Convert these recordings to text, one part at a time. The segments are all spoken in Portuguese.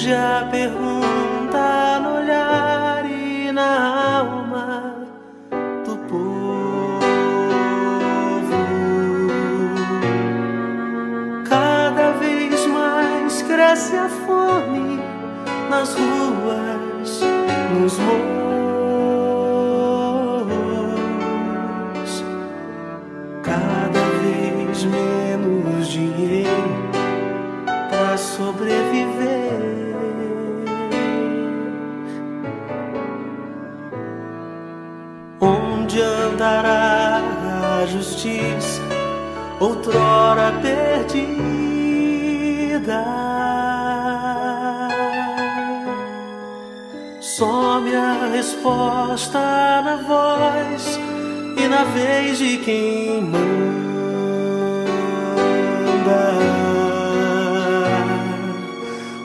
surge a pergunta no olhar e na alma do povo. Cada vez mais cresce a fome nas ruas, nos morros. Cada vez menos dinheiro para sobreviver. Onde andará a justiça, outrora perdida? Some a resposta na voz e na vez de quem manda.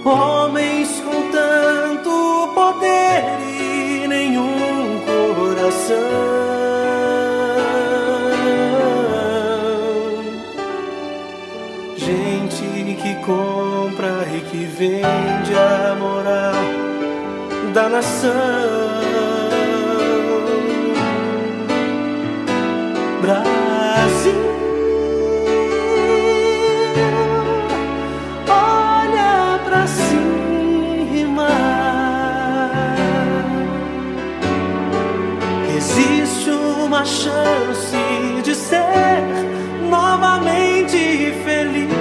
Homens com tanto poder e nenhum coração, gente que compra e que vende a moral da nação. Brasil, olha pra cima. Existe uma chance de ser novamente feliz.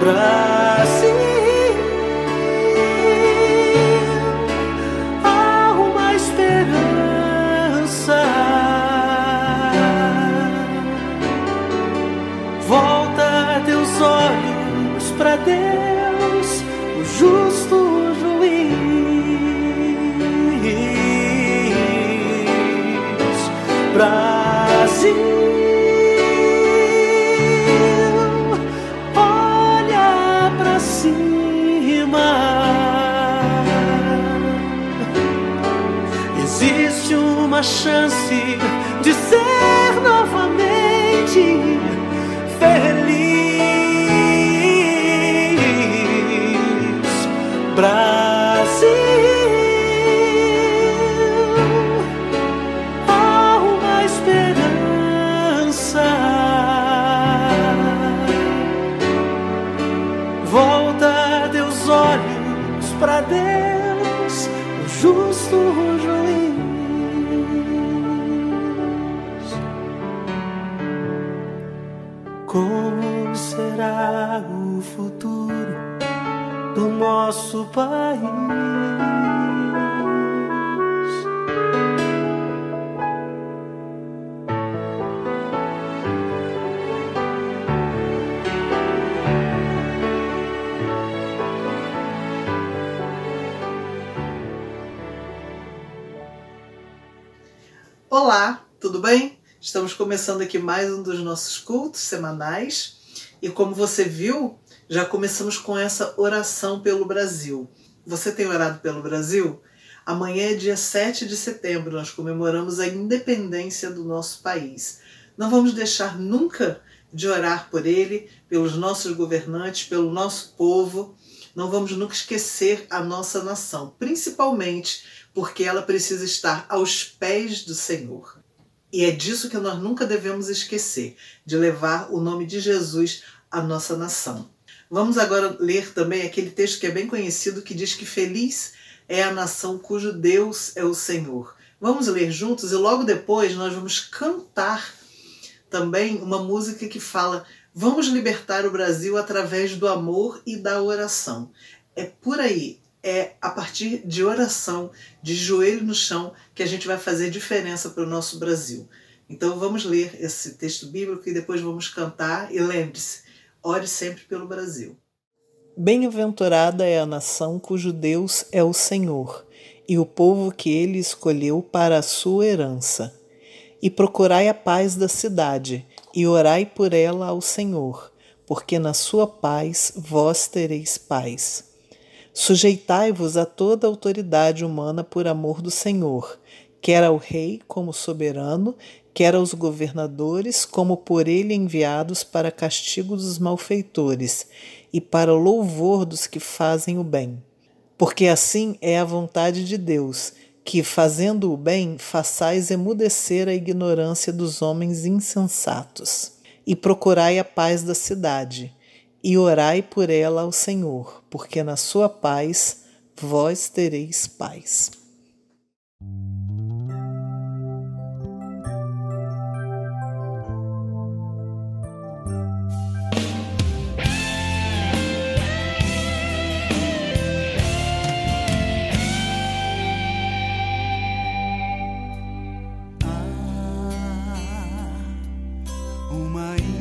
Brasil, há uma esperança. Volta teus olhos pra Deus, o justo juiz. Brasil, existe uma chance de ser novamente feliz. Brasil, há uma esperança. Volta teus olhos pra Deus, o justo juiz. Como será o futuro do nosso país? Olá, tudo bem? Estamos começando aqui mais um dos nossos cultos semanais e como você viu, já começamos com essa oração pelo Brasil. Você tem orado pelo Brasil? Amanhã é dia 7 de setembro, nós comemoramos a independência do nosso país. Não vamos deixar nunca de orar por ele, pelos nossos governantes, pelo nosso povo. Não vamos nunca esquecer a nossa nação, principalmente porque ela precisa estar aos pés do Senhor. E é disso que nós nunca devemos esquecer, de levar o nome de Jesus à nossa nação. Vamos agora ler também aquele texto que é bem conhecido, que diz que feliz é a nação cujo Deus é o Senhor. Vamos ler juntos e logo depois nós vamos cantar também uma música que fala: vamos libertar o Brasil através do amor e da oração. É por aí. É a partir de oração, de joelho no chão, que a gente vai fazer diferença para o nosso Brasil. Então vamos ler esse texto bíblico e depois vamos cantar. E lembre-se, ore sempre pelo Brasil. Bem-aventurada é a nação cujo Deus é o Senhor, e o povo que ele escolheu para a sua herança. E procurai a paz da cidade, e orai por ela ao Senhor, porque na sua paz vós tereis paz. Sujeitai-vos a toda autoridade humana por amor do Senhor, quer ao rei como soberano, quer aos governadores como por ele enviados para castigo dos malfeitores e para o louvor dos que fazem o bem. Porque assim é a vontade de Deus, que, fazendo o bem, façais emudecer a ignorância dos homens insensatos. E procurai a paz da cidade, e orai por ela ao Senhor, porque na sua paz vós tereis paz.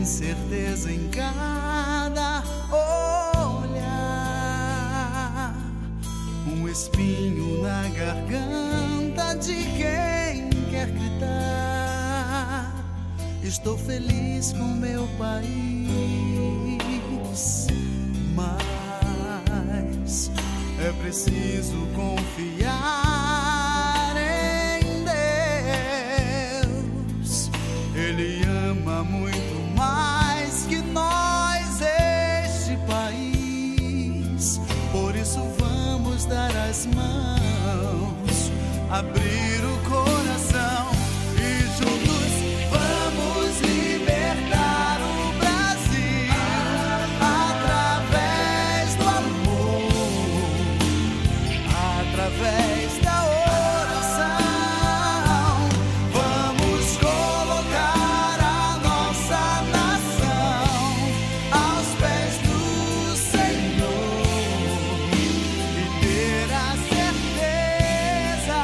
Certeza em cada olhar, um espinho na garganta de quem quer gritar. Estou feliz com meu país, mas é preciso confiar em Deus. Ele ama muito mais que nós este país. Por isso vamos dar as mãos, abrir o coração e juntos vamos libertar o Brasil através do amor, através da oração. Vamos colocar a nossa nação aos pés do Senhor e ter a certeza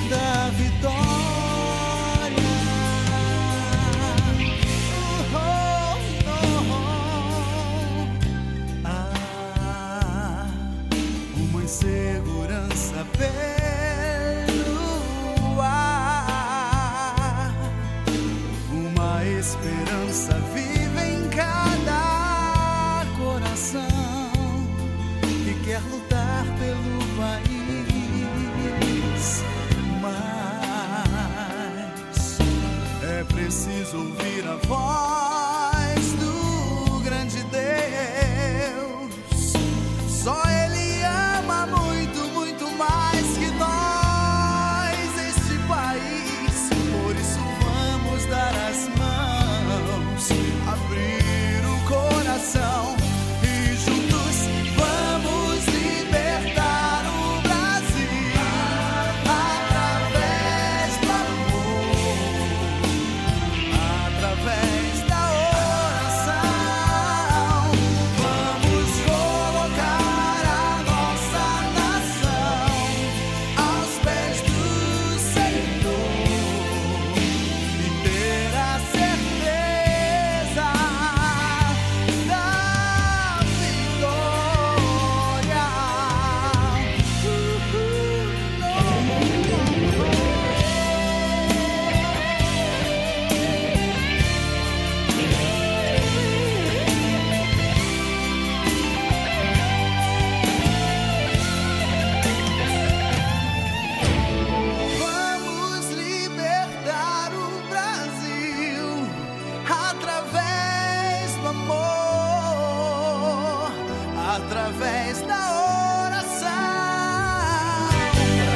da vitória. Uma insegurança pelo ar, uma esperança vive em cada coração que quer lutar pelo país. Mas é preciso ouvir a voz do grande Deus. Só Ele ama muito, muito mais que nós este país. Por isso vamos dar as mãos, abrir o coração e juntos vamos libertar o Brasil através do amor, através da oração. Vamos colocar a nossa nação aos pés do Senhor e ter a certeza da Vamos libertar o Brasil através do amor, através da oração.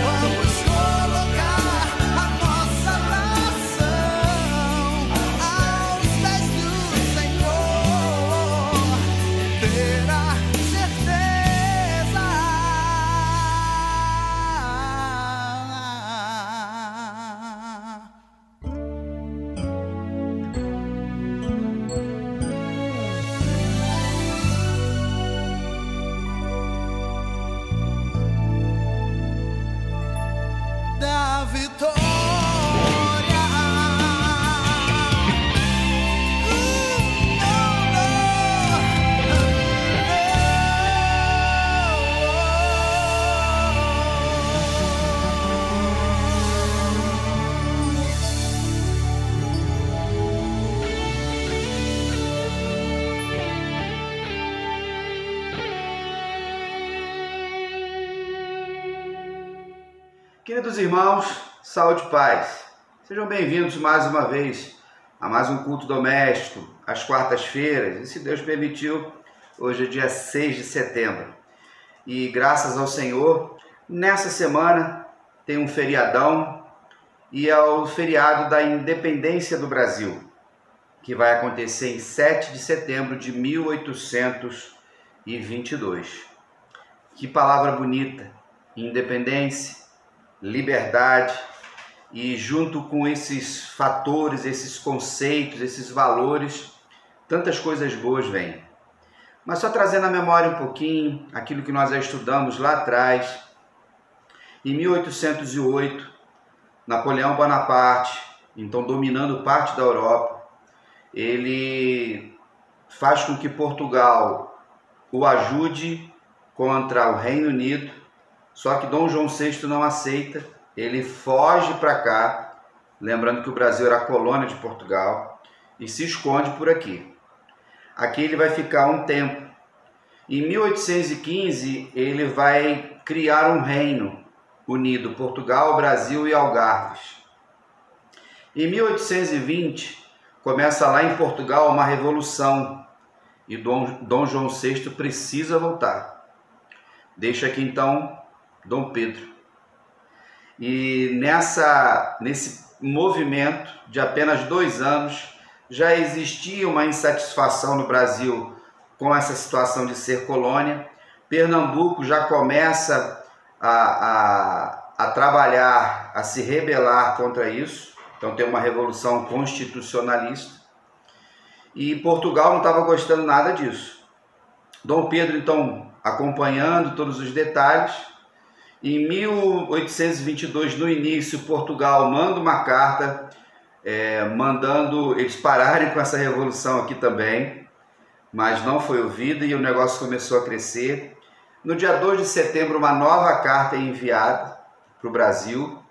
Vamos colocar a nossa nação aos pés do Senhor e ter a da vitória. Queridos irmãos, saúde e paz. Sejam bem-vindos mais uma vez a mais um culto doméstico, às quartas-feiras. E se Deus permitiu, hoje é dia 6 de setembro. E graças ao Senhor, nessa semana tem um feriadão e é o feriado da Independência do Brasil, que vai acontecer em 7 de setembro de 1822. Que palavra bonita! Independência, liberdade, e junto com esses fatores, esses conceitos, esses valores, tantas coisas boas vêm. Mas só trazendo à memória um pouquinho aquilo que nós já estudamos lá atrás. Em 1808, Napoleão Bonaparte, então dominando parte da Europa, ele faz com que Portugal o ajude contra o Reino Unido. Só que Dom João VI não aceita, ele foge para cá, lembrando que o Brasil era colônia de Portugal, e se esconde por aqui. Aqui ele vai ficar um tempo. Em 1815, ele vai criar um reino unido, Portugal, Brasil e Algarves. Em 1820, começa lá em Portugal uma revolução, e Dom João VI precisa voltar. Deixa aqui então Dom Pedro. E nesse movimento de apenas 2 anos, já existia uma insatisfação no Brasil com essa situação de ser colônia. Pernambuco já começa a trabalhar, a se rebelar contra isso. Então tem uma revolução constitucionalista. E Portugal não estava gostando nada disso. Dom Pedro, então, acompanhando todos os detalhes, em 1822, no início, Portugal manda uma carta mandando eles pararem com essa revolução aqui também, mas não foi ouvida e o negócio começou a crescer. No dia 2 de setembro, uma nova carta é enviada para o Brasil.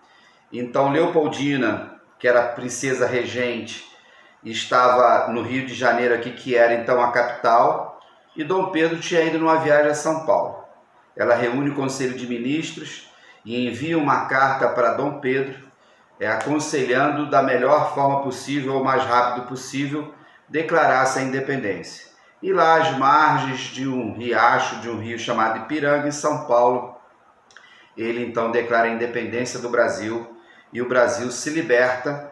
Então, Leopoldina, que era a princesa regente, estava no Rio de Janeiro, aqui, que era então a capital, e Dom Pedro tinha ido numa viagem a São Paulo. Ela reúne o Conselho de Ministros e envia uma carta para Dom Pedro, aconselhando da melhor forma possível, o mais rápido possível, declarar-se a independência. E lá às margens de um riacho, de um rio chamado Ipiranga, em São Paulo, ele então declara a independência do Brasil e o Brasil se liberta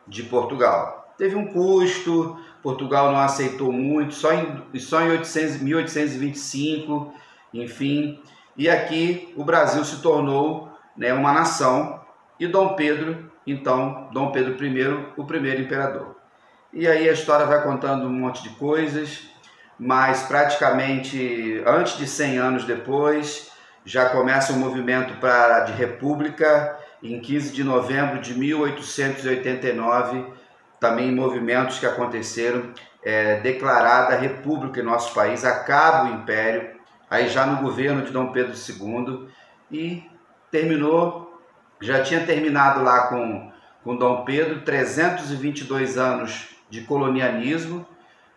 de Portugal. Teve um custo, Portugal não aceitou muito, só em 1825, enfim, e aqui o Brasil se tornou, uma nação, e Dom Pedro, então, Dom Pedro I, o primeiro imperador. E aí a história vai contando um monte de coisas, mas praticamente antes de 100 anos depois, já começa um movimento de república, em 15 de novembro de 1889, também movimentos que aconteceram, declarada a república em nosso país, acaba o império, aí já no governo de Dom Pedro II, e já tinha terminado lá com Dom Pedro, 322 anos de colonialismo,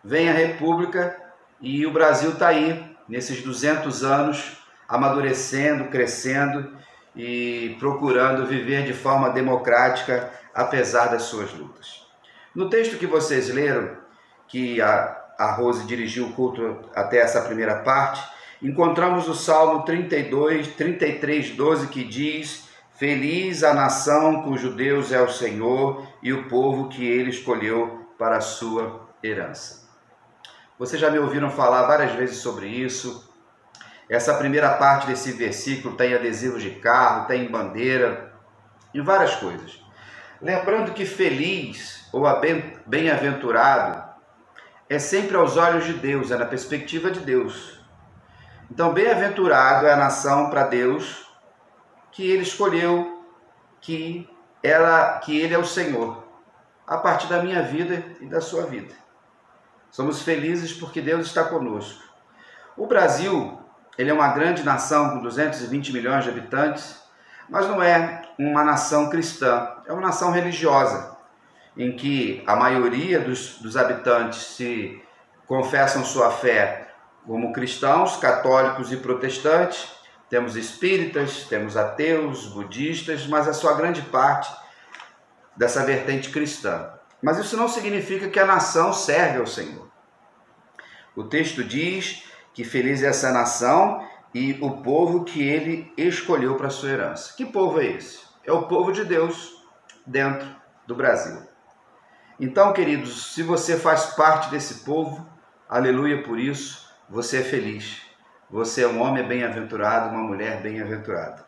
vem a República e o Brasil está aí, nesses 200 anos, amadurecendo, crescendo e procurando viver de forma democrática, apesar das suas lutas. No texto que vocês leram, que a Rose dirigiu o culto até essa primeira parte, encontramos o Salmo 33, 12, que diz: Feliz a nação cujo Deus é o Senhor e o povo que ele escolheu para a sua herança. Vocês já me ouviram falar várias vezes sobre isso. Essa primeira parte desse versículo tem adesivos de carro, tem bandeira e várias coisas. Lembrando que feliz ou bem-aventurado é sempre aos olhos de Deus, é na perspectiva de Deus. Então, bem-aventurado é a nação para Deus que ele escolheu, que ele é o Senhor, a partir da minha vida e da sua vida. Somos felizes porque Deus está conosco. O Brasil, ele é uma grande nação com 220 milhões de habitantes, mas não é uma nação cristã, é uma nação religiosa, em que a maioria dos habitantes se confessam sua fé como cristãos, católicos e protestantes. Temos espíritas, temos ateus, budistas, mas a sua grande parte dessa vertente cristã. Mas isso não significa que a nação serve ao Senhor. O texto diz que feliz é essa nação e o povo que ele escolheu para sua herança. Que povo é esse? É o povo de Deus dentro do Brasil. Então, queridos, se você faz parte desse povo, aleluia por isso, você é feliz. Você é um homem bem-aventurado, uma mulher bem-aventurada.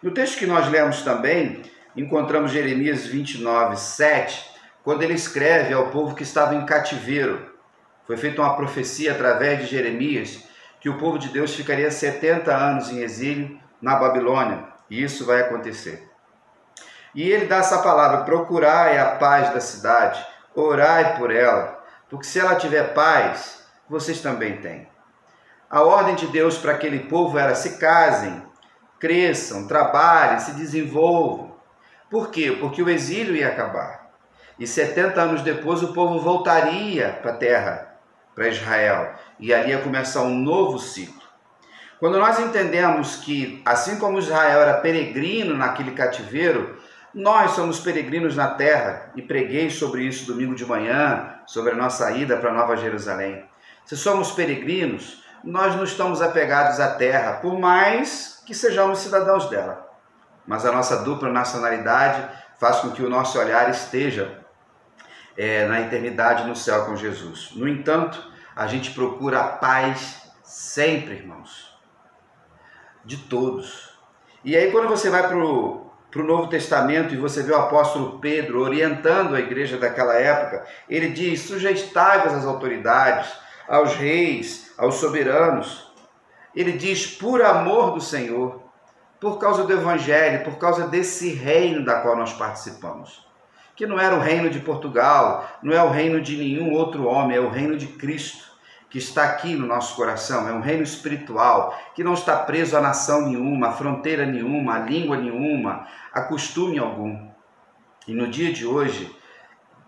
No texto que nós lemos também, encontramos Jeremias 29, 7, quando ele escreve ao povo que estava em cativeiro. Foi feita uma profecia através de Jeremias que o povo de Deus ficaria 70 anos em exílio na Babilônia. E isso vai acontecer. E ele dá essa palavra: procurai a paz da cidade, orai por ela, porque se ela tiver paz, vocês também têm. A ordem de Deus para aquele povo era: se casem, cresçam, trabalhem, se desenvolvam. Por quê? Porque o exílio ia acabar. E 70 anos depois o povo voltaria para a terra, para Israel. E ali ia começar um novo ciclo. Quando nós entendemos que, assim como Israel era peregrino naquele cativeiro, nós somos peregrinos na terra, e preguei sobre isso domingo de manhã, sobre a nossa ida para Nova Jerusalém. Se somos peregrinos, nós não estamos apegados à terra, por mais que sejamos cidadãos dela. Mas a nossa dupla nacionalidade faz com que o nosso olhar esteja na eternidade no céu com Jesus. No entanto, a gente procura a paz sempre, irmãos, de todos. E aí quando você vai para o Novo Testamento e você vê o apóstolo Pedro orientando a igreja daquela época, ele diz: sujeitai-vos às autoridades, aos reis, aos soberanos. Ele diz: por amor do Senhor, por causa do Evangelho, por causa desse reino da qual nós participamos. Que não era o reino de Portugal, não é o reino de nenhum outro homem, é o reino de Cristo, que está aqui no nosso coração. É um reino espiritual, que não está preso a nação nenhuma, a fronteira nenhuma, a língua nenhuma, a costume algum. E no dia de hoje,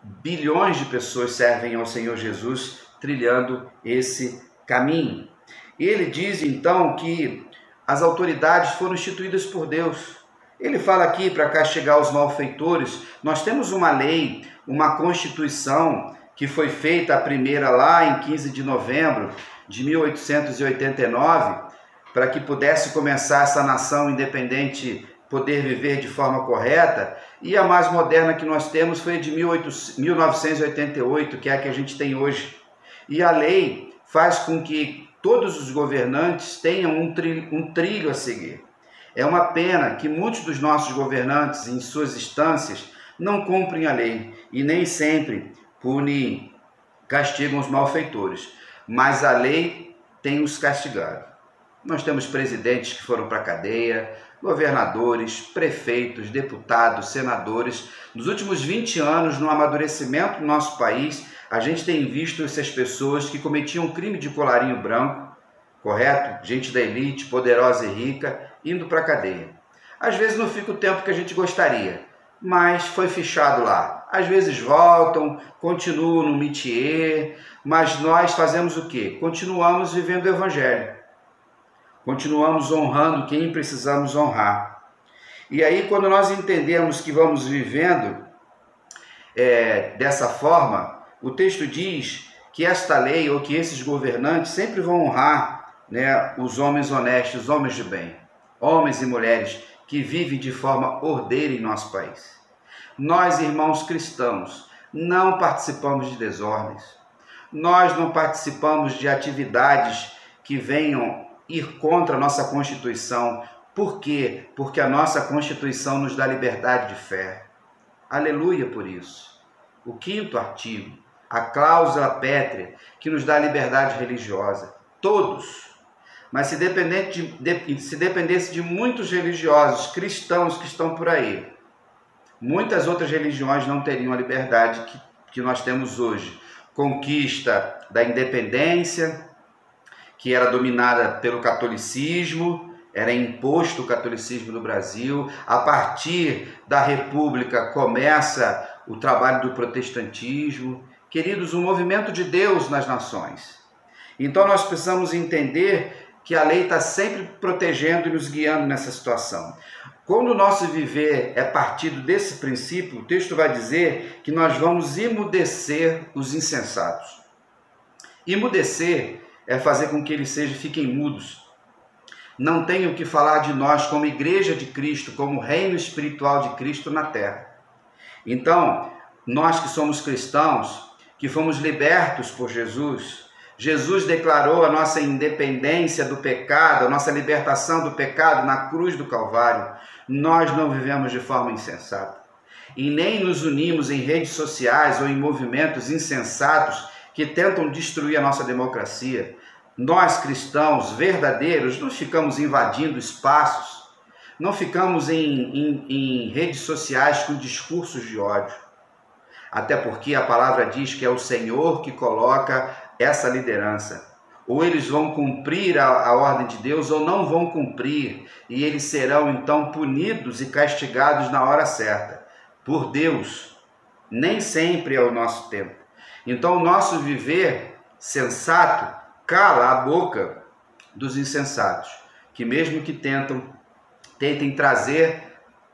bilhões de pessoas servem ao Senhor Jesus, trilhando esse caminho. Ele diz então que as autoridades foram instituídas por Deus. Ele fala aqui para castigar os malfeitores. Nós temos uma lei, uma Constituição, que foi feita a primeira lá em 15 de novembro de 1889, para que pudesse começar essa nação independente poder viver de forma correta. E a mais moderna que nós temos foi de 1988, que é a que a gente tem hoje. E a lei faz com que todos os governantes tenham um trilho a seguir. É uma pena que muitos dos nossos governantes, em suas instâncias, não cumprem a lei e nem sempre punem, castigam os malfeitores. Mas a lei tem os castigado. Nós temos presidentes que foram para a cadeia, governadores, prefeitos, deputados, senadores. Nos últimos 20 anos, no amadurecimento do nosso país, a gente tem visto essas pessoas que cometiam crime de colarinho branco, correto? Gente da elite, poderosa e rica, indo para a cadeia. Às vezes não fica o tempo que a gente gostaria, mas foi fichado lá. Às vezes voltam, continuam no métier, mas nós fazemos o quê? Continuamos vivendo o Evangelho. Continuamos honrando quem precisamos honrar. E aí, quando nós entendemos que vamos vivendo dessa forma, o texto diz que esta lei, ou que esses governantes sempre vão honrar, né, os homens honestos, os homens de bem, homens e mulheres que vivem de forma ordeira em nosso país. Nós, irmãos cristãos, não participamos de desordens. Nós não participamos de atividades que venham ir contra a nossa Constituição. Por quê? Porque a nossa Constituição nos dá liberdade de fé. Aleluia por isso. O 5º artigo, a cláusula pétrea, que nos dá liberdade religiosa. Todos. Mas se dependesse de muitos religiosos cristãos que estão por aí, muitas outras religiões não teriam a liberdade que nós temos hoje. Conquista da independência, que era dominada pelo catolicismo, era imposto o catolicismo no Brasil. A partir da República começa o trabalho do protestantismo. Queridos, o movimento de Deus nas nações. Então nós precisamos entender que a lei está sempre protegendo e nos guiando nessa situação. Quando o nosso viver é partido desse princípio, o texto vai dizer que nós vamos emudecer os insensatos. Emudecer é fazer com que eles fiquem mudos. Não tenham o que falar de nós como igreja de Cristo, como reino espiritual de Cristo na terra. Então, nós que somos cristãos, que fomos libertos por Jesus, Jesus declarou a nossa independência do pecado, a nossa libertação do pecado na cruz do Calvário. Nós não vivemos de forma insensata. E nem nos unimos em redes sociais ou em movimentos insensatos que tentam destruir a nossa democracia. Nós, cristãos verdadeiros, não ficamos invadindo espaços, não ficamos em redes sociais com discursos de ódio. Até porque a palavra diz que é o Senhor que coloca essa liderança. Ou eles vão cumprir a ordem de Deus ou não vão cumprir, e eles serão então punidos e castigados na hora certa. Por Deus, nem sempre é o nosso tempo. Então o nosso viver sensato cala a boca dos insensatos, que mesmo que tentem trazer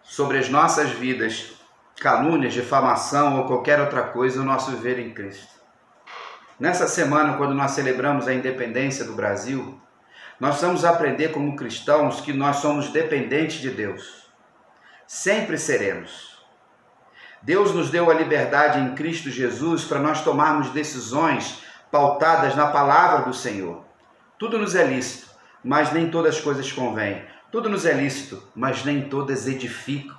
sobre as nossas vidas calúnias, difamação ou qualquer outra coisa, o nosso viver em Cristo. Nessa semana, quando nós celebramos a independência do Brasil, nós precisamos aprender como cristãos que nós somos dependentes de Deus. Sempre seremos. Deus nos deu a liberdade em Cristo Jesus para nós tomarmos decisões pautadas na palavra do Senhor. Tudo nos é lícito, mas nem todas as coisas convêm. Tudo nos é lícito, mas nem todas edificam.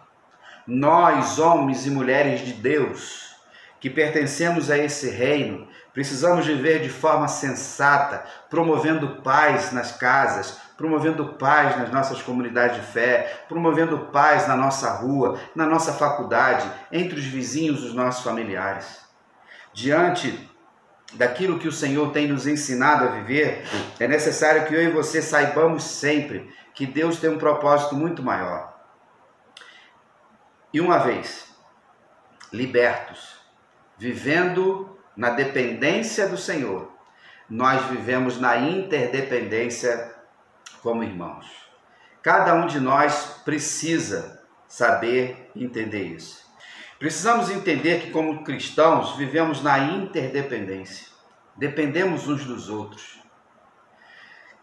Nós, homens e mulheres de Deus, que pertencemos a esse reino, precisamos viver de forma sensata, promovendo paz nas casas, promovendo paz nas nossas comunidades de fé, promovendo paz na nossa rua, na nossa faculdade, entre os vizinhos dos nossos familiares. Diante daquilo que o Senhor tem nos ensinado a viver, é necessário que eu e você saibamos sempre que Deus tem um propósito muito maior. E uma vez libertos, vivendo na dependência do Senhor, nós vivemos na interdependência como irmãos. Cada um de nós precisa saber entender isso. Precisamos entender que como cristãos vivemos na interdependência. Dependemos uns dos outros.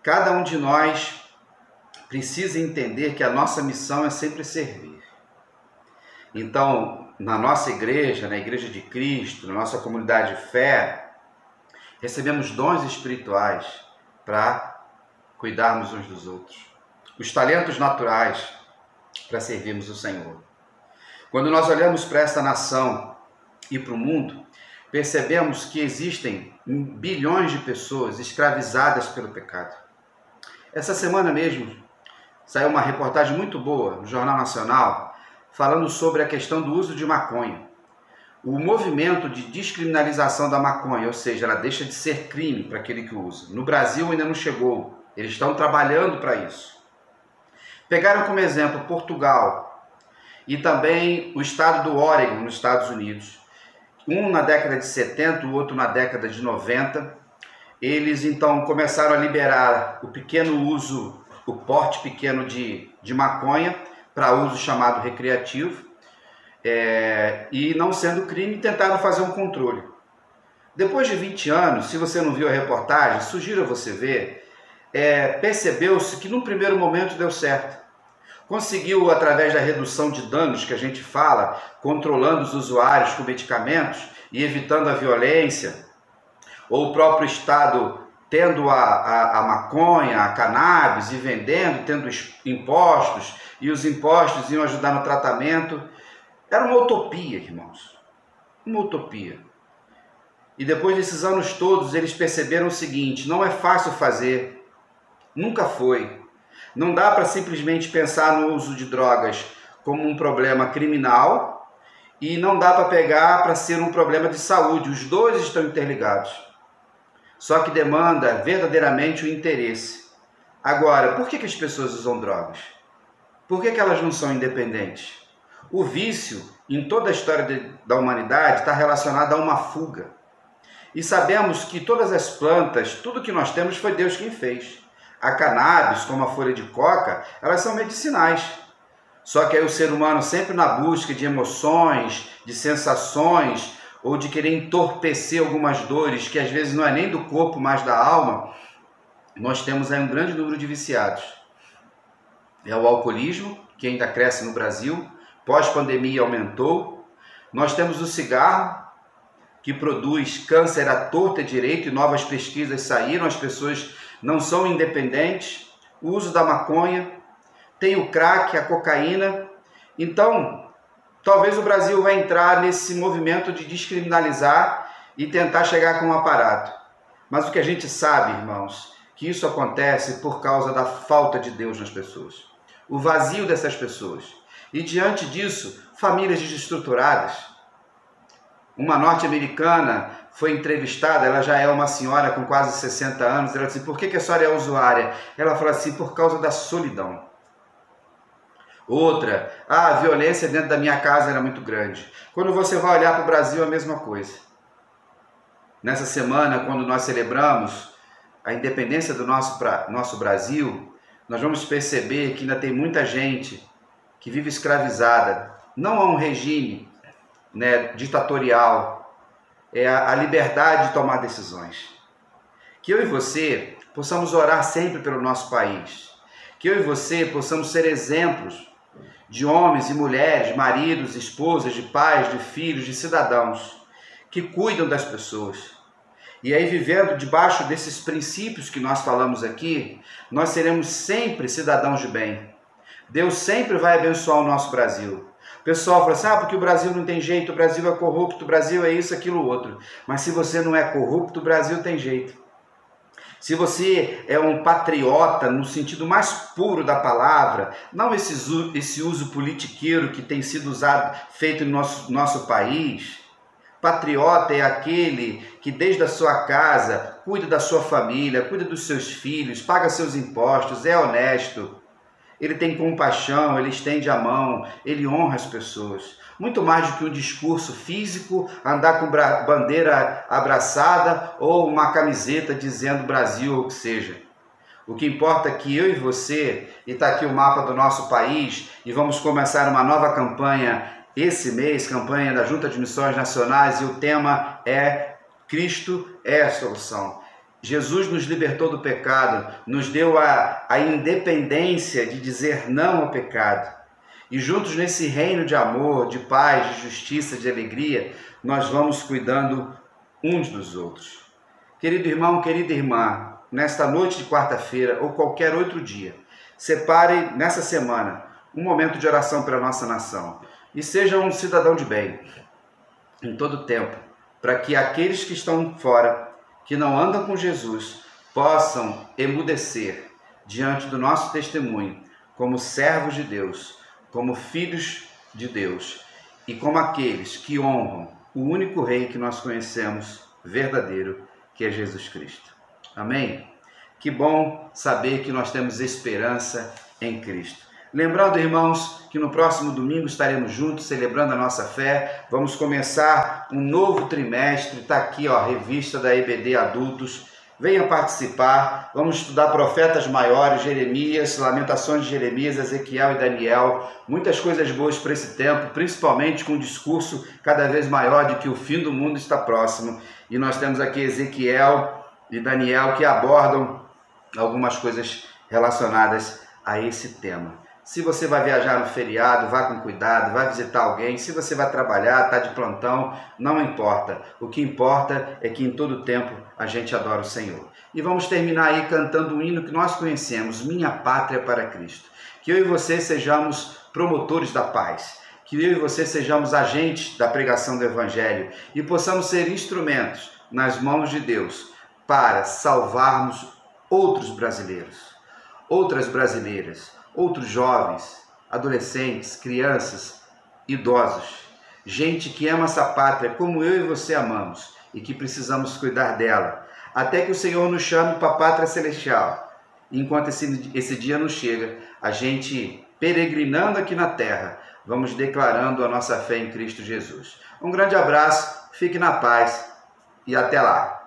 Cada um de nós precisa entender que a nossa missão é sempre servir. Então, na nossa igreja, na Igreja de Cristo, na nossa comunidade de fé, recebemos dons espirituais para cuidarmos uns dos outros. Os talentos naturais para servirmos o Senhor. Quando nós olhamos para esta nação e para o mundo, percebemos que existem bilhões de pessoas escravizadas pelo pecado. Essa semana mesmo saiu uma reportagem muito boa no Jornal Nacional falando sobre a questão do uso de maconha. O movimento de descriminalização da maconha, ou seja, ela deixa de ser crime para aquele que usa. No Brasil ainda não chegou, eles estão trabalhando para isso. Pegaram como exemplo Portugal e também o estado do Oregon, nos Estados Unidos. Um na década de 70, o outro na década de 90. Eles então começaram a liberar o pequeno uso, o porte pequeno de maconha para uso chamado recreativo. E não sendo crime, tentaram fazer um controle. Depois de 20 anos, se você não viu a reportagem, sugiro a você ver, percebeu-se que no primeiro momento deu certo. Conseguiu, através da redução de danos que a gente fala, controlando os usuários com medicamentos e evitando a violência, ou o próprio Estado tendo a maconha, a cannabis e vendendo, tendo impostos, e os impostos iam ajudar no tratamento. Era uma utopia, irmãos, uma utopia. E depois desses anos todos, eles perceberam o seguinte: não é fácil fazer, nunca foi. Não dá para simplesmente pensar no uso de drogas como um problema criminal e não dá para pegar para ser um problema de saúde. Os dois estão interligados. Só que demanda verdadeiramente o interesse. Agora, por que as pessoas usam drogas? Por que elas não são independentes? O vício, em toda a história da humanidade, está relacionado a uma fuga. E sabemos que todas as plantas, tudo que nós temos, foi Deus quem fez. A cannabis, como a folha de coca, elas são medicinais. Só que aí o ser humano, sempre na busca de emoções, de sensações, ou de querer entorpecer algumas dores, que às vezes não é nem do corpo, mas da alma, nós temos aí um grande número de viciados. É o alcoolismo, que ainda cresce no Brasil, pós-pandemia aumentou. Nós temos o cigarro, que produz câncer à torta e direito, e novas pesquisas saíram, as pessoas não são independentes. O uso da maconha, tem o crack, a cocaína. Então, talvez o Brasil vai entrar nesse movimento de descriminalizar e tentar chegar com um aparato. Mas o que a gente sabe, irmãos, que isso acontece por causa da falta de Deus nas pessoas. O vazio dessas pessoas. E diante disso, famílias desestruturadas. Uma norte-americana foi entrevistada, ela já é uma senhora com quase 60 anos, ela disse, por que a senhora é usuária? Ela falou assim, por causa da solidão. Outra, a violência dentro da minha casa era muito grande. Quando você vai olhar para o Brasil, é a mesma coisa. Nessa semana, quando nós celebramos a independência do nosso Brasil, nós vamos perceber que ainda tem muita gente que vive escravizada. Não há um regime, ditatorial, é a liberdade de tomar decisões. Que eu e você possamos orar sempre pelo nosso país. Que eu e você possamos ser exemplos de homens e mulheres, maridos, esposas, de pais, de filhos, de cidadãos, que cuidam das pessoas. E aí, vivendo debaixo desses princípios que nós falamos aqui, nós seremos sempre cidadãos de bem. Deus sempre vai abençoar o nosso Brasil. O pessoal fala assim, porque o Brasil não tem jeito, o Brasil é corrupto, o Brasil é isso, aquilo, outro. Mas se você não é corrupto, o Brasil tem jeito. Se você é um patriota no sentido mais puro da palavra, não esse uso politiqueiro que tem sido feito no nosso país. Patriota é aquele que desde a sua casa cuida da sua família, cuida dos seus filhos, paga seus impostos, é honesto. Ele tem compaixão, ele estende a mão, ele honra as pessoas. Muito mais do que um discurso físico, andar com bandeira abraçada ou uma camiseta dizendo Brasil ou o que seja. O que importa é que eu e você, e está aqui o mapa do nosso país, e vamos começar uma nova campanha esse mês, campanha da Junta de Missões Nacionais, e o tema é Cristo é a solução. Jesus nos libertou do pecado, nos deu a independência de dizer não ao pecado. E juntos nesse reino de amor, de paz, de justiça, de alegria, nós vamos cuidando uns dos outros. Querido irmão, querida irmã, nesta noite de quarta-feira ou qualquer outro dia, separe nessa semana um momento de oração pela nossa nação e seja um cidadão de bem em todo o tempo, para que aqueles que estão fora, que não andam com Jesus, possam emudecer diante do nosso testemunho como servos de Deus, como filhos de Deus e como aqueles que honram o único Rei que nós conhecemos, verdadeiro, que é Jesus Cristo. Amém? Que bom saber que nós temos esperança em Cristo. Lembrando, irmãos, que no próximo domingo estaremos juntos celebrando a nossa fé. Vamos começar um novo trimestre. Está aqui, a revista da EBD Adultos. Venha participar. Vamos estudar profetas maiores, Jeremias, Lamentações de Jeremias, Ezequiel e Daniel. Muitas coisas boas para esse tempo, principalmente com um discurso cada vez maior de que o fim do mundo está próximo. E nós temos aqui Ezequiel e Daniel que abordam algumas coisas relacionadas a esse tema. Se você vai viajar no feriado, vá com cuidado, vai visitar alguém. Se você vai trabalhar, está de plantão, não importa. O que importa é que em todo tempo a gente adora o Senhor. E vamos terminar aí cantando um hino que nós conhecemos, Minha Pátria para Cristo. Que eu e você sejamos promotores da paz. Que eu e você sejamos agentes da pregação do Evangelho e possamos ser instrumentos nas mãos de Deus para salvarmos outros brasileiros, outras brasileiras, outros jovens, adolescentes, crianças, idosos, gente que ama essa pátria como eu e você amamos e que precisamos cuidar dela, até que o Senhor nos chame para a pátria celestial. E enquanto esse dia não chega, a gente peregrinando aqui na terra, vamos declarando a nossa fé em Cristo Jesus. Um grande abraço, fique na paz e até lá.